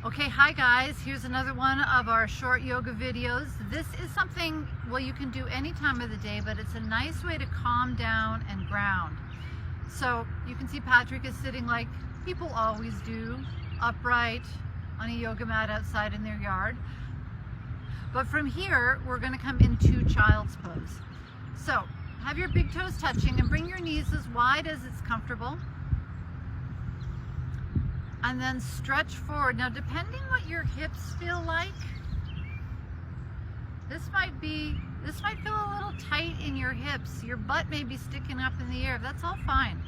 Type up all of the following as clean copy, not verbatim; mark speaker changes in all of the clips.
Speaker 1: Okay, hi guys, here's another one of our short yoga videos. This is something, well, you can do any time of the day, but it's a nice way to calm down and ground. So you can see Patrick is sitting like people always do, upright on a yoga mat outside in their yard. But from here, we're going to come into child's pose. So have your big toes touching and bring your knees as wide as it's comfortable. And then stretch forward. Now, depending what your hips feel like, this might feel a little tight in your hips. Your butt may be sticking up in the air. That's all fine.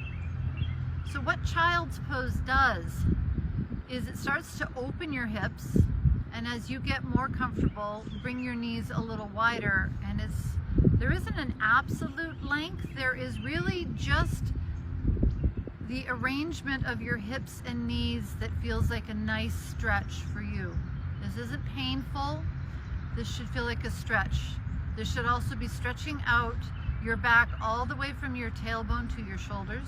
Speaker 1: So what child's pose does is it starts to open your hips, and as you get more comfortable, bring your knees a little wider. And there isn't an absolute length. There is really just the arrangement of your hips and knees that feels like a nice stretch for you. This isn't painful. This should feel like a stretch. This should also be stretching out your back all the way from your tailbone to your shoulders.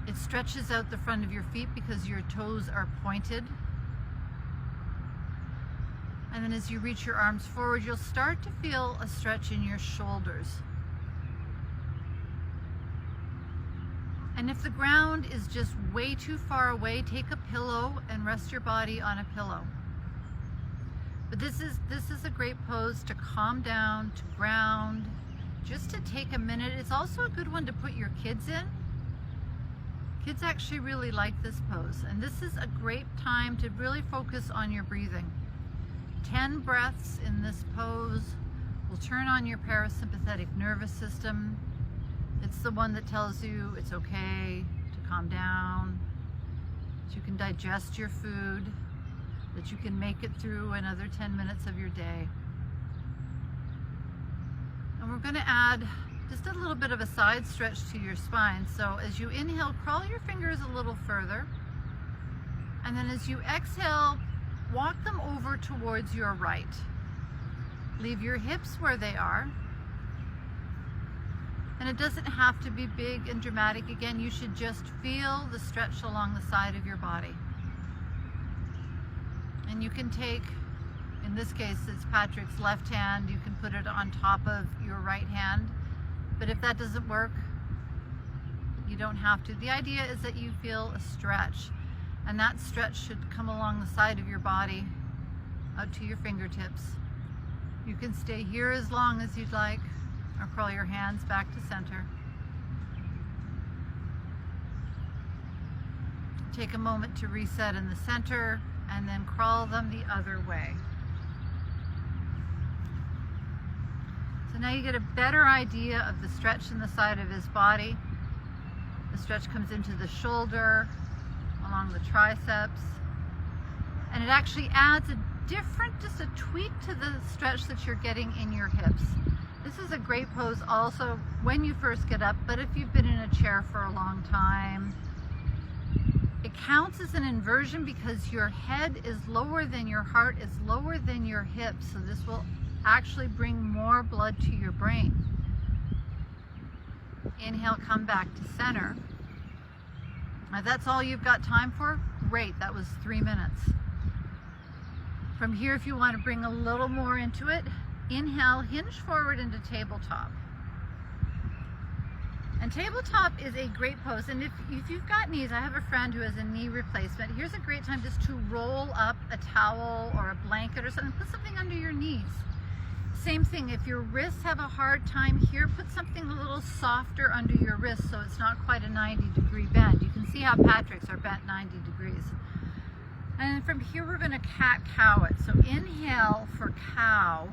Speaker 1: It stretches out the front of your feet because your toes are pointed. And then as you reach your arms forward, you'll start to feel a stretch in your shoulders. And if the ground is just way too far away, take a pillow and rest your body on a pillow. But this is a great pose to calm down, to ground, just to take a minute. It's also a good one to put your kids in. Kids actually really like this pose. And this is a great time to really focus on your breathing. 10 breaths in this pose will turn on your parasympathetic nervous system. It's the one that tells you it's okay to calm down, that you can digest your food, that you can make it through another 10 minutes of your day. And we're going to add just a little bit of a side stretch to your spine. So as you inhale, crawl your fingers a little further. And then as you exhale, walk them over towards your right. Leave your hips where they are. And it doesn't have to be big and dramatic. Again, you should just feel the stretch along the side of your body. And you can take, in this case, it's Patrick's left hand. You can put it on top of your right hand. But if that doesn't work, you don't have to. The idea is that you feel a stretch. And that stretch should come along the side of your body, out to your fingertips. You can stay here as long as you'd like, or crawl your hands back to center. Take a moment to reset in the center and then crawl them the other way. So now you get a better idea of the stretch in the side of his body. The stretch comes into the shoulder, along the triceps, and it actually adds a different, just a tweak to the stretch that you're getting in your hips. This is a great pose also when you first get up, but if you've been in a chair for a long time, it counts as an inversion because your head is lower than your heart, is lower than your hips, so this will actually bring more blood to your brain. Inhale, come back to center. Now, if that's all you've got time for, great, that was 3 minutes. From here, if you want to bring a little more into it, inhale, hinge forward into tabletop. And tabletop is a great pose. And if you've got knees, I have a friend who has a knee replacement. Here's a great time just to roll up a towel or a blanket or something. Put something under your knees. Same thing, if your wrists have a hard time here, put something a little softer under your wrist so it's not quite a 90-degree bend. You can see how Patrick's are bent 90 degrees. And from here, we're going to cat-cow it. So inhale for cow.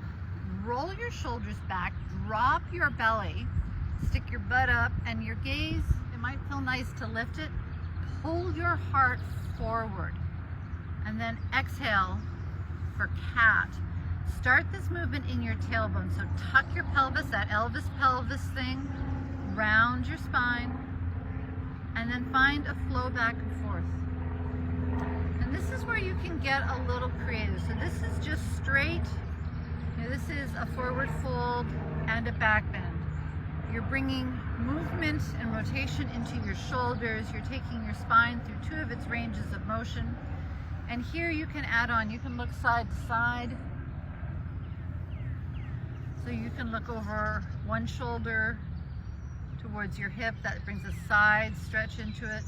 Speaker 1: Roll your shoulders back, drop your belly, stick your butt up, and your gaze, it might feel nice to lift it. Pull your heart forward. And then exhale for cat. Start this movement in your tailbone. So tuck your pelvis, that Elvis pelvis thing, round your spine, and then find a flow back and forth. And this is where you can get a little creative. So this is just straight. This is a forward fold and a back bend. You're bringing movement and rotation into your shoulders. You're taking your spine through two of its ranges of motion. And here you can add on, you can look side to side. So you can look over one shoulder towards your hip. That brings a side stretch into it.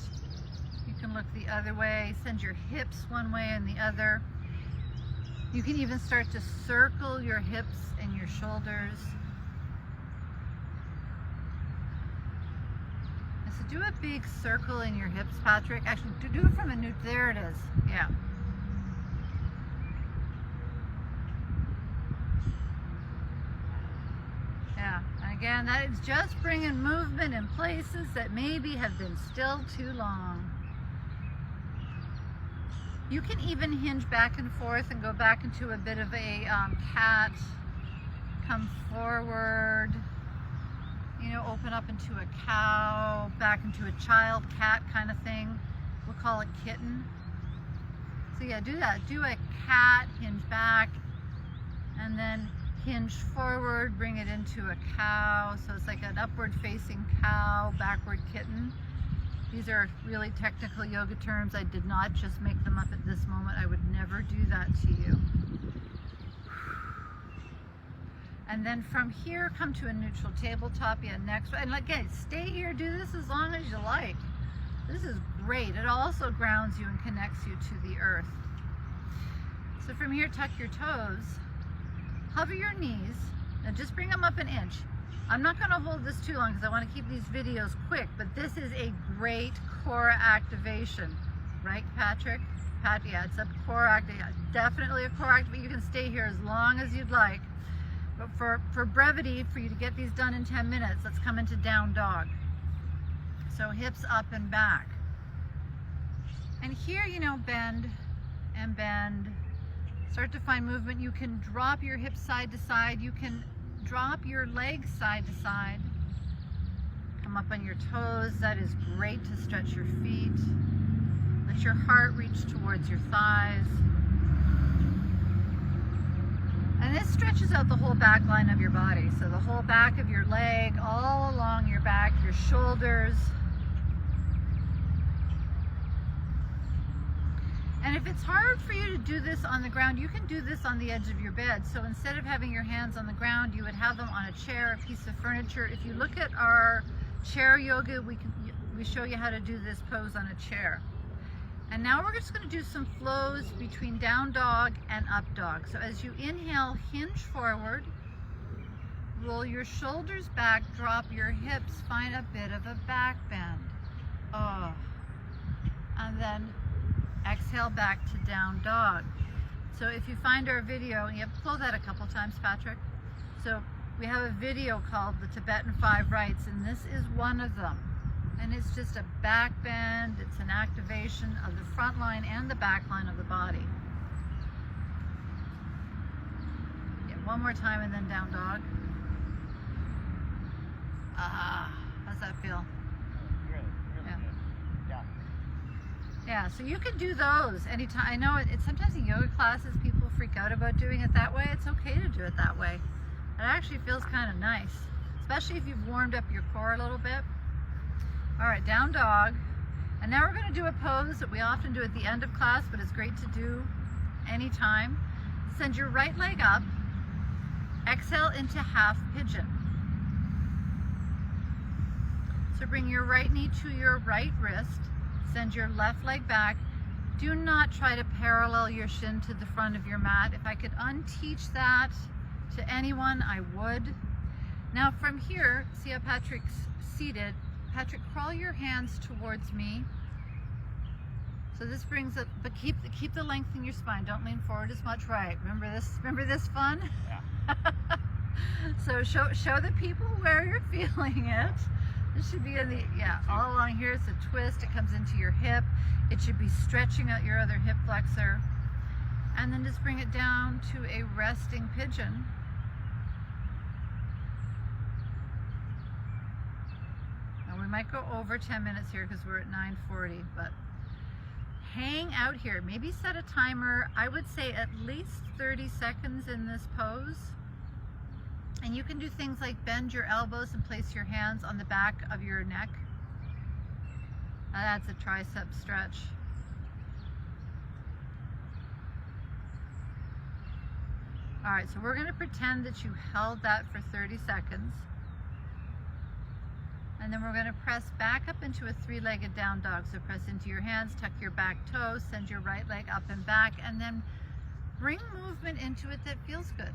Speaker 1: You can look the other way, send your hips one way and the other. You can even start to circle your hips and your shoulders. And so do a big circle in your hips, Patrick. Actually, do it from a new, there it is, yeah. Yeah, and again, that is just bringing movement in places that maybe have been still too long. You can even hinge back and forth and go back into a bit of a cat, come forward, you know, open up into a cow, back into a child cat kind of thing. We'll call it kitten. So yeah, do that. Do a cat, hinge back, and then hinge forward, bring it into a cow. So it's like an upward facing cow, backward kitten. These are really technical yoga terms. I did not just make them up at this moment. I would never do that to you. And then from here, come to a neutral tabletop. Yeah, next. And again, stay here, do this as long as you like. This is great. It also grounds you and connects you to the earth. So from here, tuck your toes. Hover your knees. Now just bring them up an inch. I'm not going to hold this too long because I want to keep these videos quick, but this is a great core activation. Right, Patrick? Yeah, it's a core activation. Definitely a core activation. You can stay here as long as you'd like. But for brevity, for you to get these done in 10 minutes, let's come into down dog. So hips up and back. And here, you know, bend and bend. Start to find movement. You can drop your hips side to side. You can drop your legs side to side. Come up on your toes. That is great to stretch your feet. Let your heart reach towards your thighs. And this stretches out the whole back line of your body. So the whole back of your leg, all along your back, your shoulders. And if it's hard for you to do this on the ground, you can do this on the edge of your bed. So instead of having your hands on the ground, you would have them on a chair, a piece of furniture. If you look at our chair yoga, we show you how to do this pose on a chair. And now we're just going to do some flows between down dog and up dog. So as you inhale, hinge forward, roll your shoulders back, drop your hips, find a bit of a back bend. Oh. And then exhale back to down dog. So if you find our video, and you have to blow that a couple times, Patrick. So we have a video called the Tibetan 5 Rights, and this is one of them. And it's just a back bend. It's an activation of the front line and the back line of the body. Yeah, one more time and then down dog. How's that feel?
Speaker 2: Really
Speaker 1: yeah.
Speaker 2: Good. Yeah.
Speaker 1: Yeah, so you can do those anytime. I know it's sometimes in yoga classes people freak out about doing it that way. It's okay to do it that way. It actually feels kind of nice, especially if you've warmed up your core a little bit. All right, down dog. And now we're going to do a pose that we often do at the end of class, but it's great to do anytime. Send your right leg up. Exhale into half pigeon. So bring your right knee to your right wrist. Send your left leg back. Do not try to parallel your shin to the front of your mat. If I could unteach that to anyone, I would. Now from here, see how Patrick's seated. Patrick, crawl your hands towards me. So this brings up, but keep the length in your spine. Don't lean forward as much. Right. Remember this fun?
Speaker 2: Yeah.
Speaker 1: So show the people where you're feeling it. This should be in the, yeah, all along here. It's a twist. It comes into your hip. It should be stretching out your other hip flexor. And then just bring it down to a resting pigeon. We might go over 10 minutes here because we're at 9:40, but hang out here. Maybe set a timer. I would say at least 30 seconds in this pose. And you can do things like bend your elbows and place your hands on the back of your neck. That adds a tricep stretch. All right, so we're going to pretend that you held that for 30 seconds. And then we're going to press back up into a three-legged down dog. So press into your hands, tuck your back toes, send your right leg up and back, and then bring movement into it that feels good.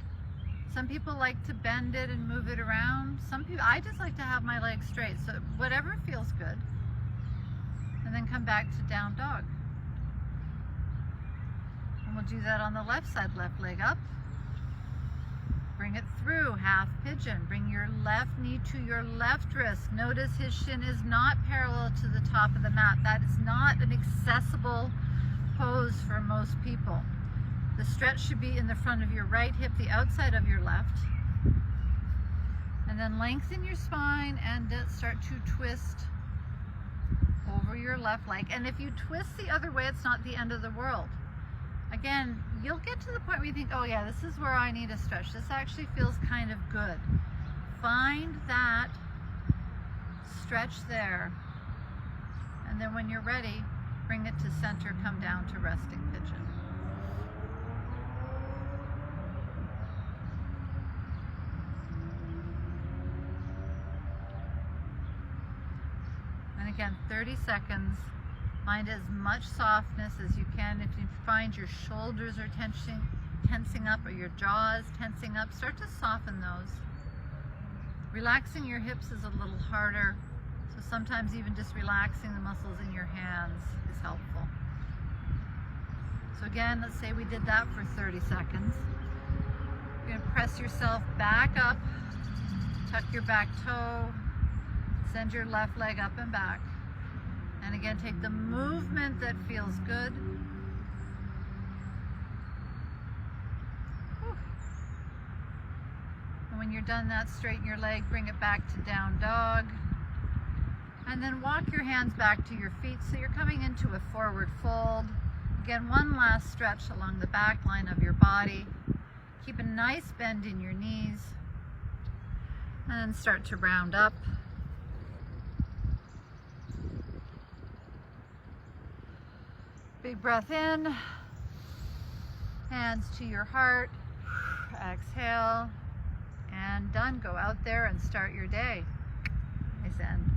Speaker 1: Some people like to bend it and move it around. I just like to have my legs straight. So whatever feels good. And then come back to down dog. And we'll do that on the left side, left leg up. Bring it through, half pigeon. Bring your left knee to your left wrist. Notice his shin is not parallel to the top of the mat. That is not an accessible pose for most people. The stretch should be in the front of your right hip, the outside of your left. And then lengthen your spine and start to twist over your left leg. And if you twist the other way, it's not the end of the world. Again, you'll get to the point where you think, oh yeah, this is where I need a stretch. This actually feels kind of good. Find that stretch there. And then when you're ready, bring it to center, come down to resting pigeon. And again, 30 seconds. Find as much softness as you can. If you find your shoulders are tensing up or your jaws tensing up, start to soften those. Relaxing your hips is a little harder, so sometimes even just relaxing the muscles in your hands is helpful. So again, let's say we did that for 30 seconds. You're going to press yourself back up, tuck your back toe, send your left leg up and back. And again, take the movement that feels good. Whew. And when you're done that, straighten your leg, bring it back to down dog. And then walk your hands back to your feet so you're coming into a forward fold. Again, one last stretch along the back line of your body. Keep a nice bend in your knees. And then start to round up. Big breath in, hands to your heart, exhale, and done. Go out there and start your day. Nice end.